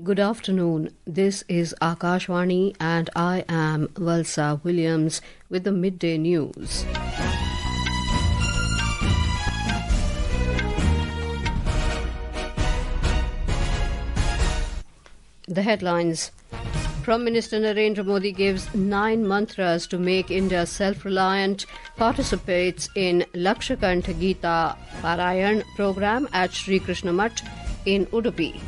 Good afternoon. This is Akashvani and I am Valsa Williams with the Midday News. The headlines. Prime Minister Narendra Modi gives 9 mantras to make India self-reliant, participates in Laksha Kantha Gita Parayana program at Sri Krishna Matha in Udupi.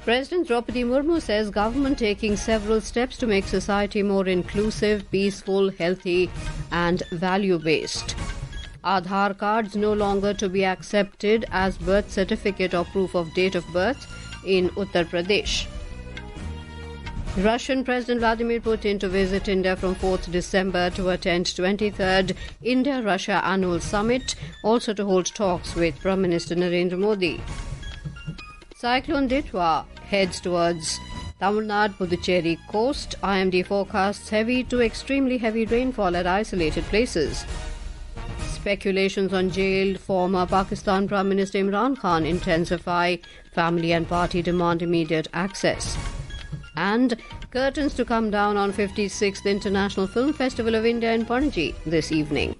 President Droupadi Murmu says government taking several steps to make society more inclusive, peaceful, healthy and value-based. Aadhaar cards no longer to be accepted as birth certificate or proof of date of birth in Uttar Pradesh. Russian President Vladimir Putin to visit India from 4th December to attend 23rd India-Russia Annual Summit, also to hold talks with Prime Minister Narendra Modi. Cyclone Ditwah heads towards Tamil Nadu, Puducherry coast. IMD forecasts heavy to extremely heavy rainfall at isolated places. Speculations on jailed former Pakistan Prime Minister Imran Khan intensify. Family and party demand immediate access. And curtains to come down on 56th International Film Festival of India in Panaji this evening.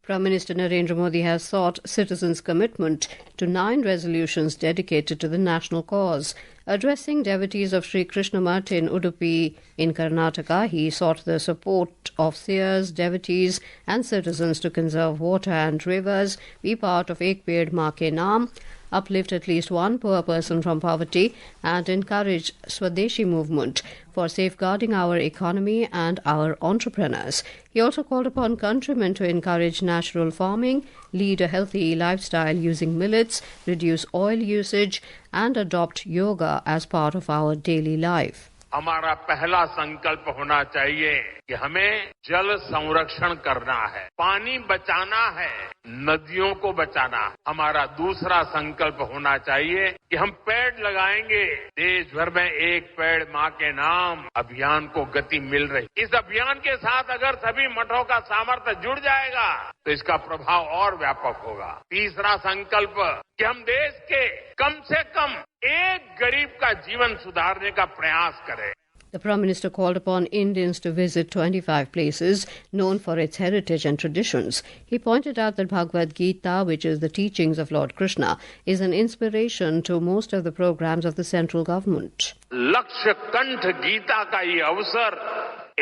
Prime Minister Narendra Modi has sought citizens' commitment to 9 resolutions dedicated to the national cause. Addressing devotees of Sri Krishna Matha in Udupi in Karnataka, he sought the support of seers, devotees and citizens to conserve water and rivers, be part of Ek Ped Maa Ke Naam, uplift at least one poor person from poverty and encourage Swadeshi movement for safeguarding our economy and our entrepreneurs. He also called upon countrymen to encourage natural farming, lead a healthy lifestyle using millets, reduce oil usage and adopt yoga as part of our daily life. हमारा पहला संकल्प होना चाहिए कि हमें जल संरक्षण करना है, पानी बचाना है, नदियों को बचाना है। हमारा दूसरा संकल्प होना चाहिए कि हम पेड़ लगाएंगे। देश भर में एक पेड़ मां के नाम अभियान को गति मिल रही। इस अभियान के साथ अगर सभी मठों का सामर्थ्य जुड़ जाएगा तो इसका प्रभाव और व्यापक होगा। तीसरा संकल्प कि हम देश के कम से कम एक गरीब का जीवन सुधारने का प्रयास करें। The Prime Minister called upon Indians to visit 25 places known for its heritage and traditions. He pointed out that Bhagavad Gita, which is the teachings of Lord Krishna, is an inspiration to most of the programs of the central government. लक्ष्य कंठ गीता का ये अवसर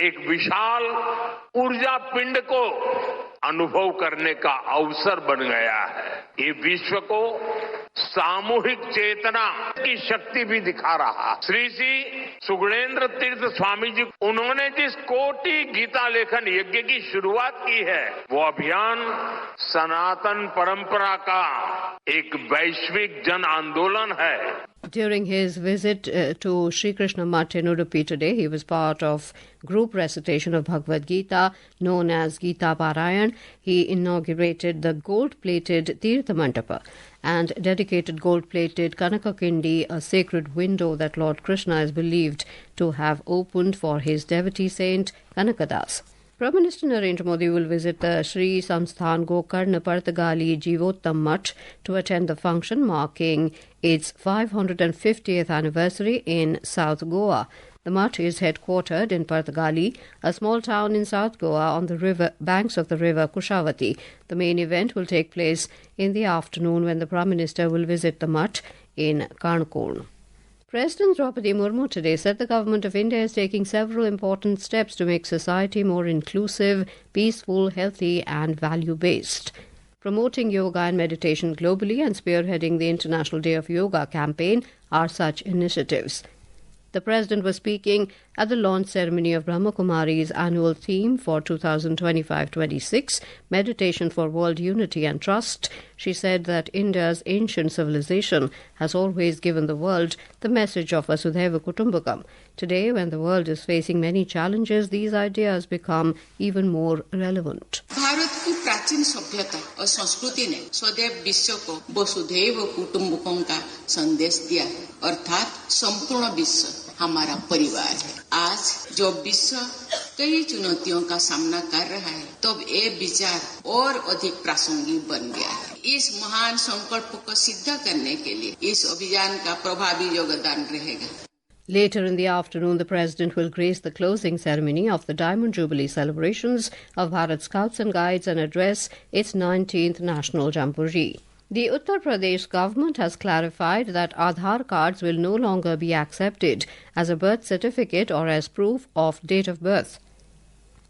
एक विशाल ऊर्जा पिंड को अनुभव करने का अवसर बन गया है। ये विश्व को सामूहिक चेतना की शक्ति भी दिखा रहा। श्री सुगुणेन्द्र तीर्थ स्वामी जी, उन्होंने जिस कोटि गीता लेखन यज्ञ की शुरुआत की है, वो अभियान सनातन परंपरा का एक वैश्विक जन आंदोलन है। During his visit to Sri Krishna Matha in Udupi today, he was part of group recitation of Bhagavad Gita known as Gita Parayana. He inaugurated the gold-plated Tirtha Mandapa and dedicated gold-plated Kanakakindi, a sacred window that Lord Krishna is believed to have opened for his devotee saint Kanakadas. Prime Minister Narendra Modi will visit the Sri Samsthan Gokarna Parthagali Jivottam Mutt to attend the function marking its 550th anniversary in South Goa. The mutt is headquartered in Parthagali, a small town in South Goa on the banks of the river Kushavati. The main event will take place in the afternoon when the Prime Minister will visit the mutt in Karnakorn. President Droupadi Murmu today said the government of India is taking several important steps to make society more inclusive, peaceful, healthy and value-based. Promoting yoga and meditation globally and spearheading the International Day of Yoga campaign are such initiatives. The President was speaking at the launch ceremony of Brahma Kumari's annual theme for 2025-26, Meditation for World Unity and Trust. She said that India's ancient civilization has always given the world the message of Vasudhaiva Kutumbakam. Today, when the world is facing many challenges, these ideas become even more relevant. Bharat की प्राचीन सभ्यता और संस्कृति ने सदैव विश्व को वसुधैव कुटुंबकम का संदेश दिया है, अर्थात संपूर्ण विश्व हमारा परिवार है। आज जो विश्व कई चुनौतियों का सामना कर रहा है, तब ये विचार और अधिक प्रासंगिक बन गया है। इस महान संकल्प को सिद्ध करने के लिए इस अभियान का प्रभावी योगदान रहेगा। Later in the afternoon, the President will grace the closing ceremony of the Diamond Jubilee celebrations of Bharat Scouts and Guides and address its 19th National Jamboree. The Uttar Pradesh government has clarified that Aadhaar cards will no longer be accepted as a birth certificate or as proof of date of birth.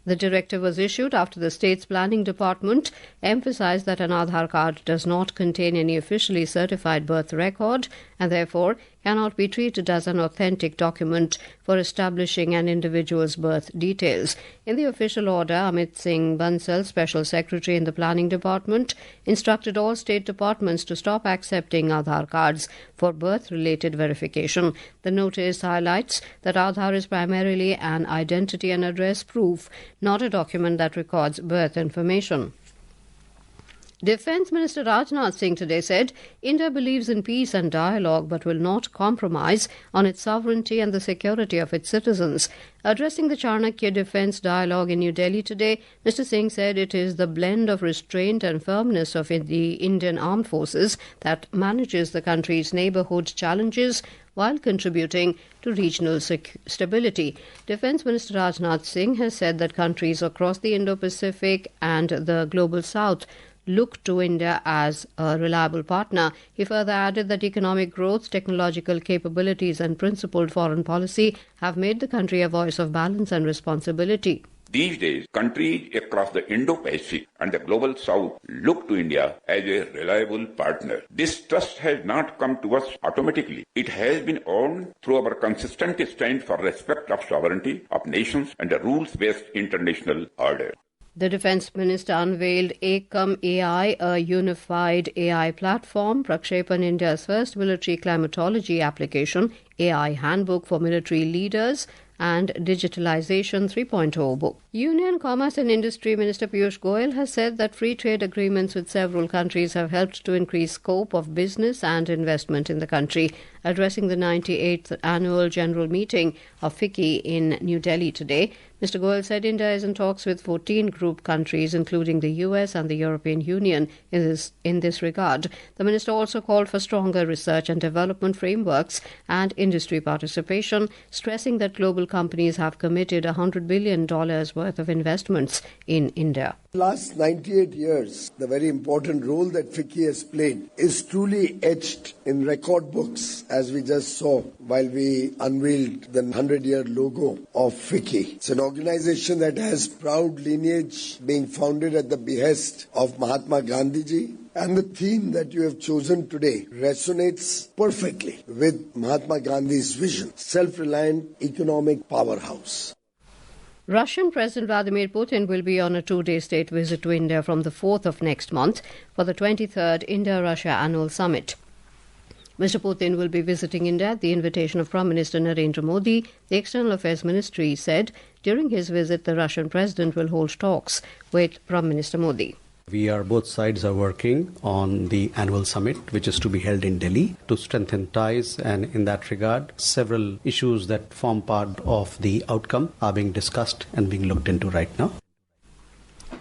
The directive was issued after the state's planning department emphasized that an Aadhaar card does not contain any officially certified birth record and therefore cannot be treated as an authentic document for establishing an individual's birth details. In the official order, Amit Singh Bansal, Special Secretary in the Planning Department, instructed all state departments to stop accepting Aadhaar cards for birth-related verification. The notice highlights that Aadhaar is primarily an identity and address proof, not a document that records birth information. Defence Minister Rajnath Singh today said India believes in peace and dialogue but will not compromise on its sovereignty and the security of its citizens. Addressing the Chanakya Defence Dialogue in New Delhi today, Mr. Singh said it is the blend of restraint and firmness of the Indian Armed Forces that manages the country's neighbourhood challenges while contributing to regional stability. Defence Minister Rajnath Singh has said that countries across the Indo-Pacific and the Global South look to India as a reliable partner. He further added that economic growth, technological capabilities and principled foreign policy have made the country a voice of balance and responsibility. These days, countries across the Indo-Pacific and the Global South look to India as a reliable partner. This trust has not come to us automatically. It has been earned through our consistent stand for respect of sovereignty of nations and the rules-based international order. The Defence Minister unveiled Ekam AI, a unified AI platform, Prakshepan, India's first military climatology application, AI handbook for military leaders, and Digitalization 3.0 book. Union Commerce and Industry Minister Piyush Goyal has said that free trade agreements with several countries have helped to increase scope of business and investment in the country. Addressing the 98th annual general meeting of FICCI in New Delhi today, Mr. Goyal said India is in talks with 14 group countries, including the US and the European Union, in this regard. The minister also called for stronger research and development frameworks and industry participation, stressing that global companies have committed $100 billion worth of investments in India. Last 98 years, the very important role that FICCI has played is truly etched in record books, as we just saw while we unveiled the 100-year logo of FICCI. It's an organization that has proud lineage, being founded at the behest of Mahatma Gandhiji. And the theme that you have chosen today resonates perfectly with Mahatma Gandhi's vision, self-reliant economic powerhouse. Russian President Vladimir Putin will be on a two-day state visit to India from the 4th of next month for the 23rd India-Russia Annual Summit. Mr. Putin will be visiting India at the invitation of Prime Minister Narendra Modi. The External Affairs Ministry said during his visit the Russian President will hold talks with Prime Minister Modi. Both sides are working on the annual summit, which is to be held in Delhi, to strengthen ties, and in that regard, several issues that form part of the outcome are being discussed and being looked into right now.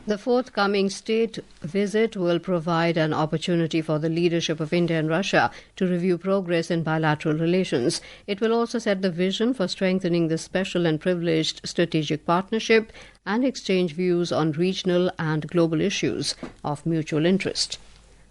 The forthcoming state visit will provide an opportunity for the leadership of India and Russia to review progress in bilateral relations. It will also set the vision for strengthening the special and privileged strategic partnership and exchange views on regional and global issues of mutual interest.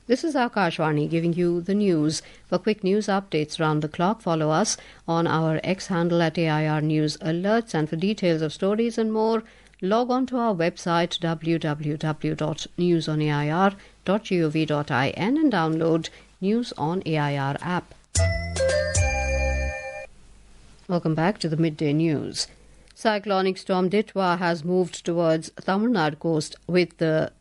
This is Akashvani giving you the news. For quick news updates round the clock, follow us on our X handle at AIR News Alerts, and for details of stories and more, log on to our website www.newsonair.gov.in and download News on AIR app. Welcome back to the Midday News. Cyclonic storm Ditwah has moved towards Tamil Nadu coast with the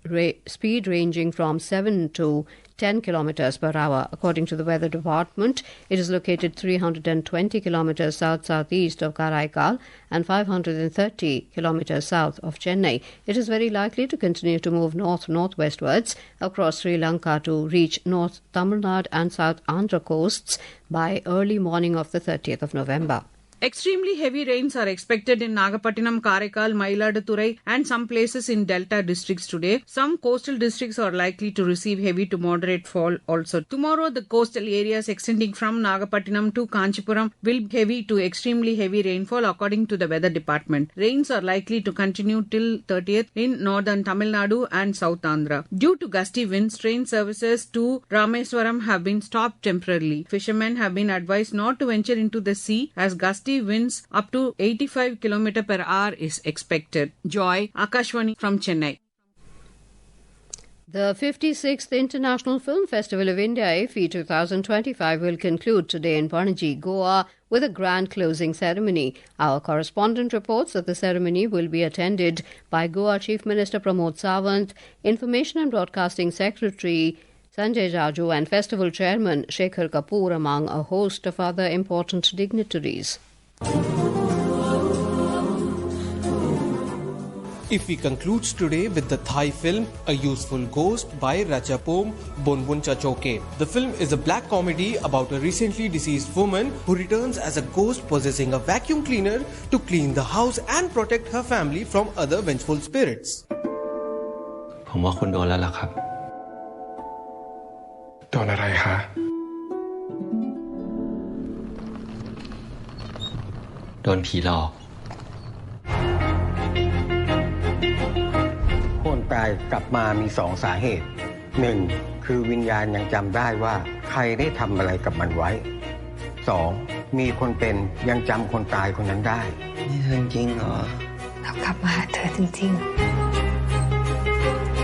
speed ranging from 7 to 10 kilometers per hour. According to the Weather Department, it is located 320 kilometers south-southeast of Karaikal and 530 kilometers south of Chennai. It is very likely to continue to move north-northwestwards across Sri Lanka to reach North Tamil Nadu and South Andhra coasts by early morning of the 30th of November. Extremely heavy rains are expected in Nagapattinam, Karaikal, Mayiladuthurai and some places in Delta districts today. Some coastal districts are likely to receive heavy to moderate fall also. Tomorrow, the coastal areas extending from Nagapattinam to Kanchipuram will be heavy to extremely heavy rainfall according to the weather department. Rains are likely to continue till 30th in northern Tamil Nadu and South Andhra. Due to gusty winds, train services to Rameswaram have been stopped temporarily. Fishermen have been advised not to venture into the sea as gusty winds up to 85 km per hour is expected. Joy, Akashwani from Chennai. The 56th International Film Festival of India, IFFI 2025, will conclude today in Panaji, Goa, with a grand closing ceremony. Our correspondent reports that the ceremony will be attended by Goa Chief Minister Pramod Sawant, Information and Broadcasting Secretary Sanjay Jaju and Festival Chairman Shekhar Kapoor, among a host of other important dignitaries. IFFI concludes today with the Thai film A Useful Ghost by Ratchapom Bonbon Chachoke. The film is a black comedy about a recently deceased woman who returns as a ghost possessing a vacuum cleaner to clean the house and protect her family from other vengeful spirits. ผมว่าคุณโดนแล้วล่ะครับ โดนอะไรคะ โดนผีหลอก คนตายกลับมามี2 สาเหตุ 1. คือวิญญาณยังจำได้ว่าใครได้ทำอะไรกับมันไว้ 2. มีคนเป็นยังจำคนตายคนนั้นได้ นี่เรื่องจริงเหรอ เรากลับมาหาเธอจริงๆ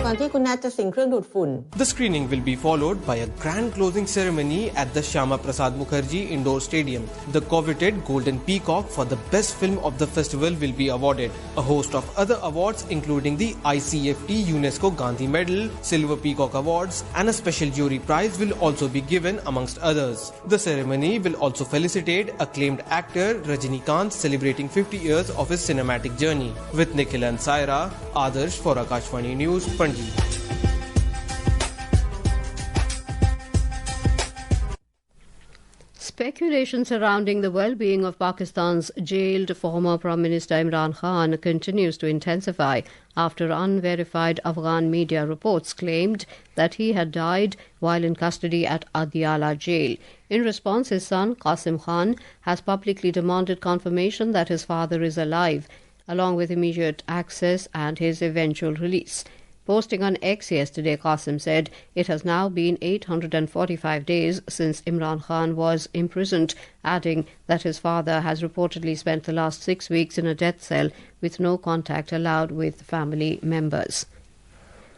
ก่อนที่คุณนัทจะสิงเครื่องดูดฝุ่น The screening will be followed by a grand closing ceremony at the Shyama Prasad Mukherjee Indoor Stadium. The coveted Golden Peacock for the best film of the festival will be awarded. A host of other awards including the ICFT UNESCO Gandhi Medal, Silver Peacock Awards and a special jury prize will also be given amongst others. The ceremony will also felicitate acclaimed actor Rajinikanth celebrating 50 years of his cinematic journey. With Nikhil and Saira, Adarsh for Akashvani News, Panaji. Speculation surrounding the well-being of Pakistan's jailed former Prime Minister Imran Khan continues to intensify after unverified Afghan media reports claimed that he had died while in custody at Adiala jail. In response, his son Qasim Khan has publicly demanded confirmation that his father is alive, along with immediate access and his eventual release. Posting on X yesterday, Qasim said it has now been 845 days since Imran Khan was imprisoned, adding that his father has reportedly spent the last 6 weeks in a death cell with no contact allowed with family members.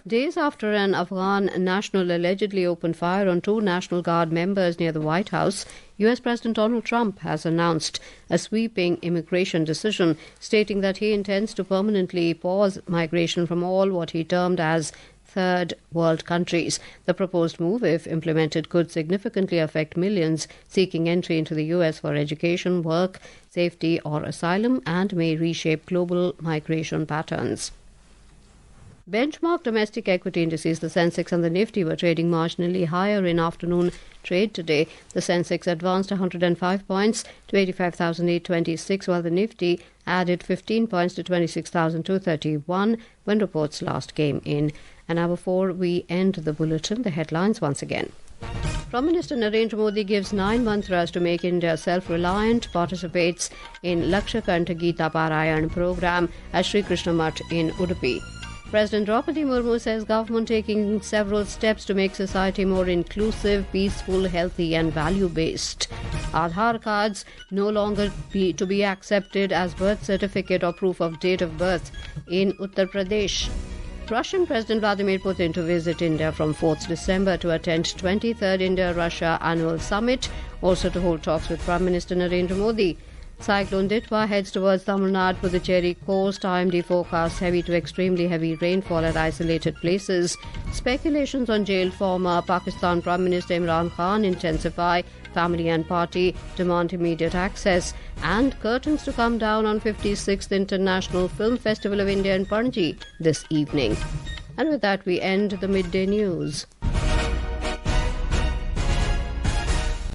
Days after an Afghan national allegedly opened fire on 2 National Guard members near the White House, US President Donald Trump has announced a sweeping immigration decision, stating that he intends to permanently pause migration from all what he termed as third world countries. The proposed move, if implemented, could significantly affect millions seeking entry into the US for education, work, safety or asylum, and may reshape global migration patterns. Benchmark domestic equity indices, the Sensex and the Nifty, were trading marginally higher in afternoon trade today. The Sensex advanced 105 points to 85,826, while the Nifty added 15 points to 26,231 when reports last came in. And now, before we end the bulletin, the headlines once again. Prime Minister Narendra Modi gives 9-month thrust to make India self-reliant, participates in Laksha Kantha Gita Parayana program at Sri Krishna Matha in Udupi. President Droupadi Murmu says government taking several steps to make society more inclusive, peaceful, healthy and value-based. Aadhaar cards no longer to be accepted as birth certificate or proof of date of birth in Uttar Pradesh. Russian President Vladimir Putin to visit India from 4th December to attend 23rd India-Russia annual summit, also to hold talks with Prime Minister Narendra Modi. Cyclone Ditwah heads towards Tamil Nadu, Puducherry coast. IMD forecasts heavy to extremely heavy rainfall at isolated places. Speculations on jailed former Pakistan Prime Minister Imran Khan intensify. Family and party demand immediate access. And curtains to come down on 56th International Film Festival of India in Panaji this evening. And with that, we end the midday news.